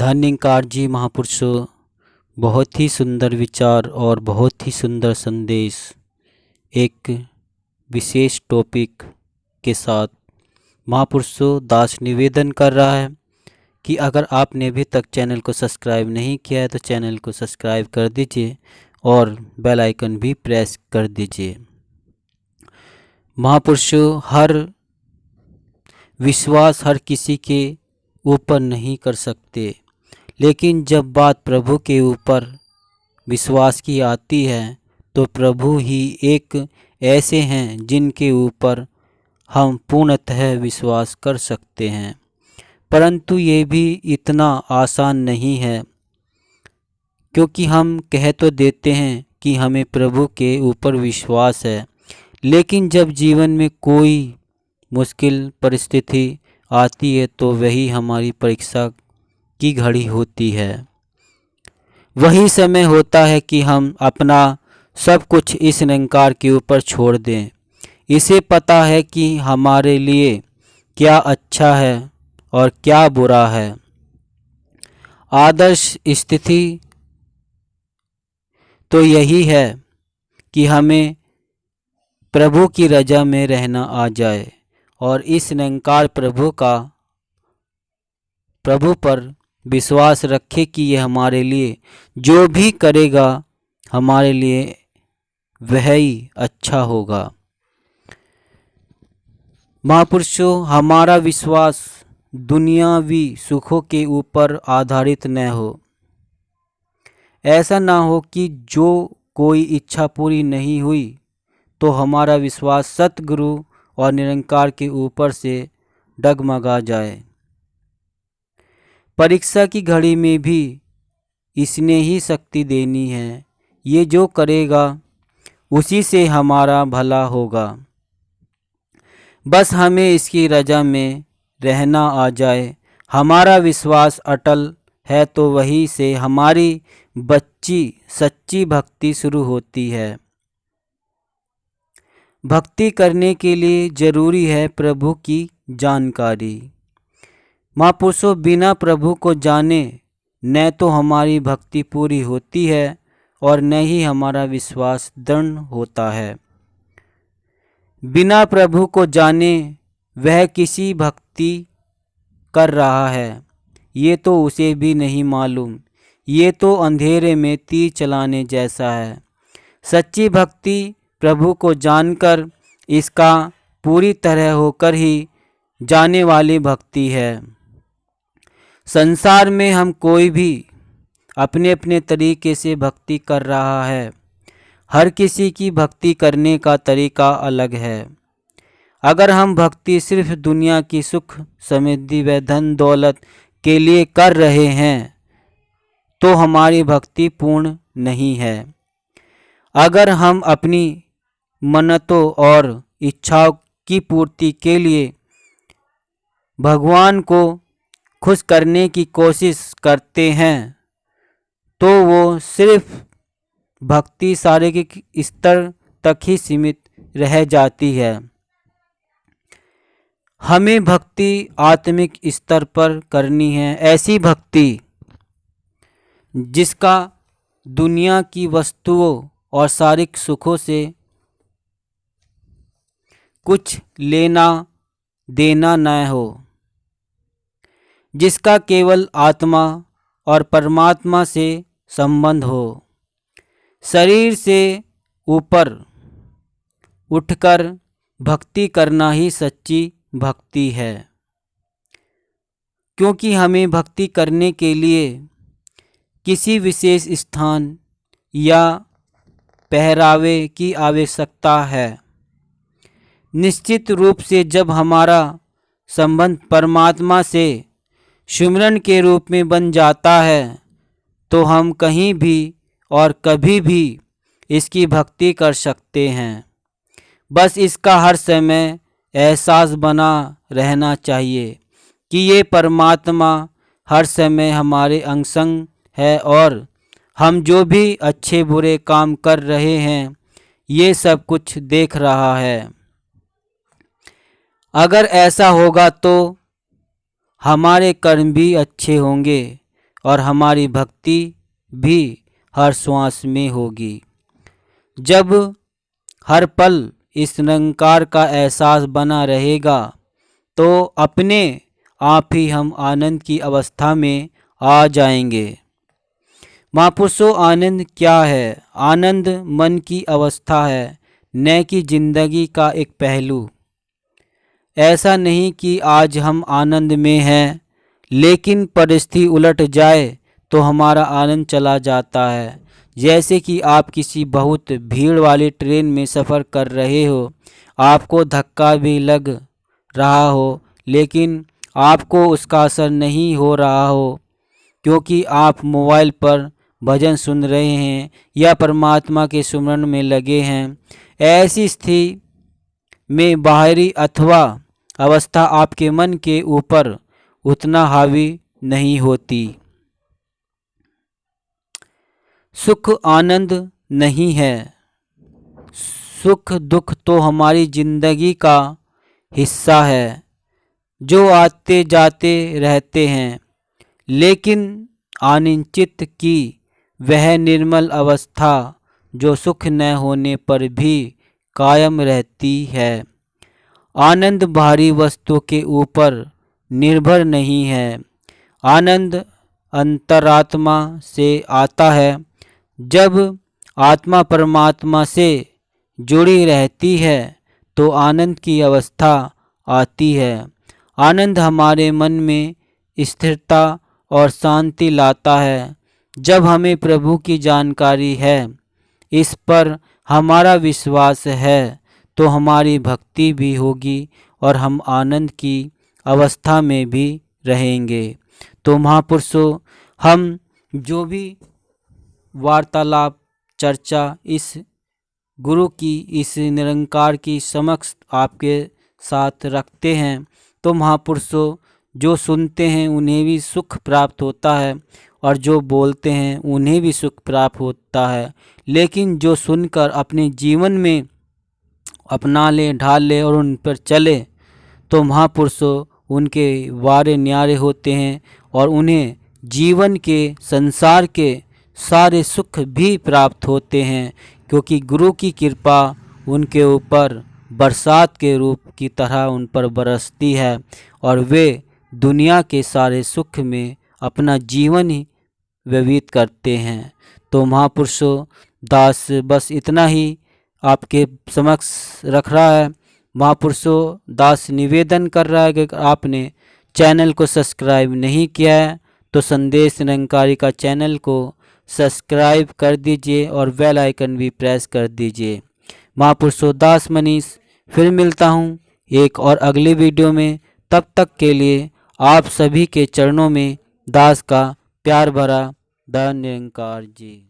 धन्यकार जी महापुरुषों, बहुत ही सुंदर विचार और बहुत ही सुंदर संदेश एक विशेष टॉपिक के साथ महापुरुषों दास निवेदन कर रहा है कि अगर आपने अभी तक चैनल को सब्सक्राइब नहीं किया है तो चैनल को सब्सक्राइब कर दीजिए और बेल आइकन भी प्रेस कर दीजिए। महापुरुषों, हर विश्वास हर किसी के ऊपर नहीं कर सकते, लेकिन जब बात प्रभु के ऊपर विश्वास की आती है तो प्रभु ही एक ऐसे हैं जिनके ऊपर हम पूर्णतः विश्वास कर सकते हैं। परंतु ये भी इतना आसान नहीं है, क्योंकि हम कह तो देते हैं कि हमें प्रभु के ऊपर विश्वास है, लेकिन जब जीवन में कोई मुश्किल परिस्थिति आती है तो वही हमारी परीक्षा की घड़ी होती है। वही समय होता है कि हम अपना सब कुछ इस निरंकार के ऊपर छोड़ दें। इसे पता है कि हमारे लिए क्या अच्छा है और क्या बुरा है। आदर्श स्थिति तो यही है कि हमें प्रभु की रजा में रहना आ जाए और इस निरंकार प्रभु पर विश्वास रखे कि ये हमारे लिए जो भी करेगा हमारे लिए वह ही अच्छा होगा। महापुरुषों, हमारा विश्वास दुनियावी सुखों के ऊपर आधारित न हो। ऐसा ना हो कि जो कोई इच्छा पूरी नहीं हुई तो हमारा विश्वास सतगुरु और निरंकार के ऊपर से डगमगा जाए। परीक्षा की घड़ी में भी इसने ही शक्ति देनी है। ये जो करेगा उसी से हमारा भला होगा। बस हमें इसकी रजा में रहना आ जाए। हमारा विश्वास अटल है तो वहीं से हमारी सच्ची भक्ति शुरू होती है। भक्ति करने के लिए जरूरी है प्रभु की जानकारी। महापुरुषों, बिना प्रभु को जाने न तो हमारी भक्ति पूरी होती है और न ही हमारा विश्वास दृढ़ होता है। बिना प्रभु को जाने वह किसी भक्ति कर रहा है ये तो उसे भी नहीं मालूम। ये तो अंधेरे में तीर चलाने जैसा है। सच्ची भक्ति प्रभु को जानकर इसका पूरी तरह होकर ही जाने वाली भक्ति है। संसार में हम कोई भी अपने अपने तरीके से भक्ति कर रहा है। हर किसी की भक्ति करने का तरीका अलग है। अगर हम भक्ति सिर्फ दुनिया की सुख समृद्धि व धन दौलत के लिए कर रहे हैं तो हमारी भक्ति पूर्ण नहीं है। अगर हम अपनी मन्नतों और इच्छाओं की पूर्ति के लिए भगवान को खुश करने की कोशिश करते हैं तो वो सिर्फ भक्ति शारीरिक स्तर तक ही सीमित रह जाती है। हमें भक्ति आत्मिक स्तर पर करनी है। ऐसी भक्ति जिसका दुनिया की वस्तुओं और शारीरिक सुखों से कुछ लेना देना न हो, जिसका केवल आत्मा और परमात्मा से संबंध हो। शरीर से ऊपर उठकर भक्ति करना ही सच्ची भक्ति है, क्योंकि हमें भक्ति करने के लिए किसी विशेष स्थान या पहरावे की आवश्यकता है। निश्चित रूप से जब हमारा संबंध परमात्मा से सुमिरन के रूप में बन जाता है तो हम कहीं भी और कभी भी इसकी भक्ति कर सकते हैं। बस इसका हर समय एहसास बना रहना चाहिए कि ये परमात्मा हर समय हमारे अंग संग है और हम जो भी अच्छे बुरे काम कर रहे हैं ये सब कुछ देख रहा है। अगर ऐसा होगा तो हमारे कर्म भी अच्छे होंगे और हमारी भक्ति भी हर श्वास में होगी। जब हर पल इस निरंकार का एहसास बना रहेगा तो अपने आप ही हम आनंद की अवस्था में आ जाएंगे। महापुरुषों, आनंद क्या है? आनंद मन की अवस्था है, न कि जिंदगी का एक पहलू। ऐसा नहीं कि आज हम आनंद में हैं, लेकिन परिस्थिति उलट जाए तो हमारा आनंद चला जाता है। जैसे कि आप किसी बहुत भीड़ वाली ट्रेन में सफ़र कर रहे हो, आपको धक्का भी लग रहा हो, लेकिन आपको उसका असर नहीं हो रहा हो, क्योंकि आप मोबाइल पर भजन सुन रहे हैं या परमात्मा के सुमरन में लगे हैं। ऐसी स्थिति में बाहरी अथवा अवस्था आपके मन के ऊपर उतना हावी नहीं होती। सुख आनंद नहीं है। सुख दुख तो हमारी जिंदगी का हिस्सा है जो आते जाते रहते हैं, लेकिन आनंद चित्त की वह निर्मल अवस्था जो सुख न होने पर भी कायम रहती है। आनंद बाहरी वस्तु के ऊपर निर्भर नहीं है। आनंद अंतरात्मा से आता है। जब आत्मा परमात्मा से जुड़ी रहती है तो आनंद की अवस्था आती है। आनंद हमारे मन में स्थिरता और शांति लाता है। जब हमें प्रभु की जानकारी है, इस पर हमारा विश्वास है, तो हमारी भक्ति भी होगी और हम आनंद की अवस्था में भी रहेंगे। तो महापुरुषों, हम जो भी वार्तालाप चर्चा इस गुरु की, इस निरंकार की समक्ष आपके साथ रखते हैं, तो महापुरुषों जो सुनते हैं उन्हें भी सुख प्राप्त होता है और जो बोलते हैं उन्हें भी सुख प्राप्त होता है। लेकिन जो सुनकर अपने जीवन में अपना ले, ढाल ले और उन पर चले, तो महापुरुषों उनके वारे न्यारे होते हैं और उन्हें जीवन के, संसार के सारे सुख भी प्राप्त होते हैं, क्योंकि गुरु की कृपा उनके ऊपर बरसात के रूप की तरह उन पर बरसती है और वे दुनिया के सारे सुख में अपना जीवन ही व्यतीत करते हैं। तो महापुरुषों, दास बस इतना ही आपके समक्ष रख रहा है। महापुरुषों, दास निवेदन कर रहा है कि आपने चैनल को सब्सक्राइब नहीं किया है तो संदेश निरंकारी का चैनल को सब्सक्राइब कर दीजिए और बेल आइकन भी प्रेस कर दीजिए। महापुरुषों, दास मनीष फिर मिलता हूँ एक और अगली वीडियो में। तब तक के लिए आप सभी के चरणों में दास का प्यार भरा धन्य निरंकार जी।